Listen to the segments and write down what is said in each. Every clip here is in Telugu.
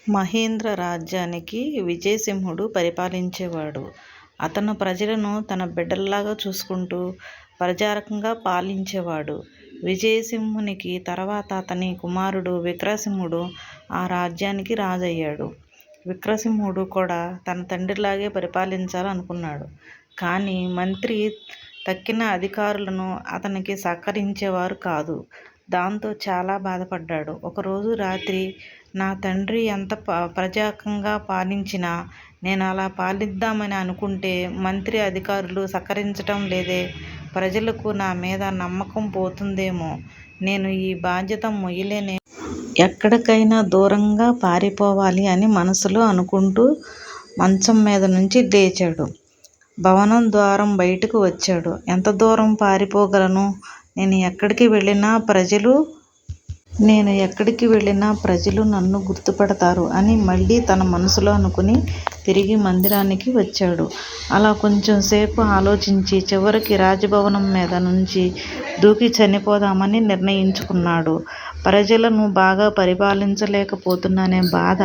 మహేంద్ర రాజ్యానికి విజయసింహుడు పరిపాలించేవాడు. అతను ప్రజలను తన బిడ్డల్లాగా చూసుకుంటూ ప్రజారకంగా పాలించేవాడు. విజయసింహునికి తర్వాత అతని కుమారుడు విక్రమసింహుడు ఆ రాజ్యానికి రాజయ్యాడు. విక్రమసింహుడు కూడా తన తండ్రిలాగే పరిపాలించాలనుకున్నాడు. కానీ మంత్రి తక్కిన అధికారులను అతనికి సహకరించేవారు కాదు. దాంతో చాలా బాధపడ్డాడు. ఒకరోజు రాత్రి నా తండ్రి ఎంత ప్రజాకంగా పాలించినా నేను అలా పాలిద్దామని అనుకుంటే మంత్రి అధికారులు సహకరించటం లేదే, ప్రజలకు నా మీద నమ్మకం పోతుందేమో, నేను ఈ బాధ్యత మొయ్యలేనే, ఎక్కడికైనా దూరంగా పారిపోవాలి అని మనసులో అనుకుంటూ మంచం మీద నుంచి లేచాడు. భవనం ద్వారం బయటకు వచ్చాడు. ఎంత దూరం పారిపోగలను? నేను ఎక్కడికి వెళ్ళినా ప్రజలు నన్ను గుర్తుపడతారు అని మళ్ళీ తన మనసులో అనుకుని తిరిగి మందిరానికి వచ్చాడు. అలా కొంచెం సేపు ఆలోచించి చివరికి రాజభవనం మీద నుంచి దూకి చనిపోదామని నిర్ణయించుకున్నాడు. ప్రజలను బాగా పరిపాలించలేకపోతున్నానే బాధ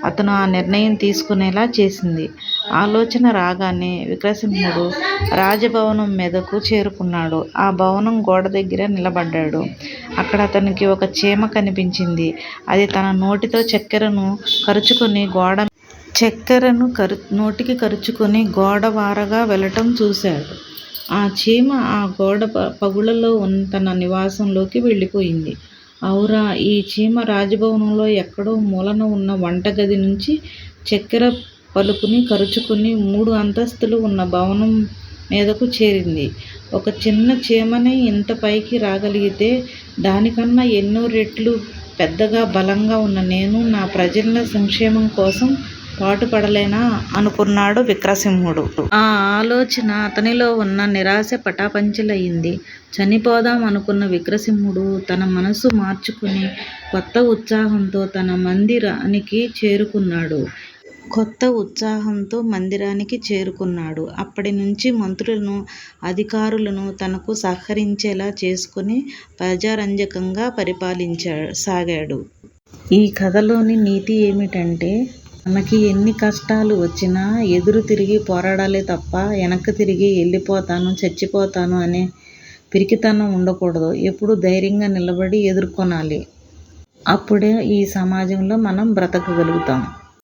అతను ఆ నిర్ణయం తీసుకునేలా చేసింది. ఆలోచన రాగానే విక్రమసింహుడు రాజభవనం మీదకు చేరుకున్నాడు. ఆ భవనం గోడ దగ్గర నిలబడ్డాడు. అక్కడ అతనికి ఒక చీమ కనిపించింది. అది తన నోటితో చక్కెరను నోటికి కరుచుకొని గోడ వారగా వెళ్ళటం చూశాడు. ఆ చీమ ఆ గోడ పగుళ్లలో తన నివాసంలోకి వెళ్ళిపోయింది. ఔరా, ఈ చీమ రాజభవనంలో ఎక్కడో మూలన ఉన్న వంటగది నుంచి చక్కెర పలుకుని కరుచుకుని 3 అంతస్తులు ఉన్న భవనం మీదకు చేరింది. ఒక చిన్న చీమనే ఇంత పైకి రాగలిగితే దానికన్నా ఎన్నో రెట్లు పెద్దగా బలంగా ఉన్న నేను నా ప్రజల సంక్షేమం కోసం పాటుపడలేనా అనుకున్నాడు విక్రమసింహుడు. ఆ ఆలోచన అతనిలో ఉన్న నిరాశ పటాపంచలయింది. చనిపోదాం అనుకున్న విక్రమసింహుడు తన మనసు మార్చుకుని కొత్త ఉత్సాహంతో మందిరానికి చేరుకున్నాడు. అప్పటి నుంచి మంత్రులను, అధికారులను తనకు సహకరించేలా చేసుకుని ప్రజారంజకంగా పరిపాలించసాగాడు. ఈ కథలోని నీతి ఏమిటంటే, మనకి ఎన్ని కష్టాలు వచ్చినా ఎదురు తిరిగి పోరాడాలే తప్ప వెనక్కి తిరిగి వెళ్ళిపోతాను, చచ్చిపోతాను అనే పిరికితనం ఉండకూడదు. ఎప్పుడూ ధైర్యంగా నిలబడి ఎదుర్కొనాలి. అప్పుడే ఈ సమాజంలో మనం బ్రతకగలుగుతాం.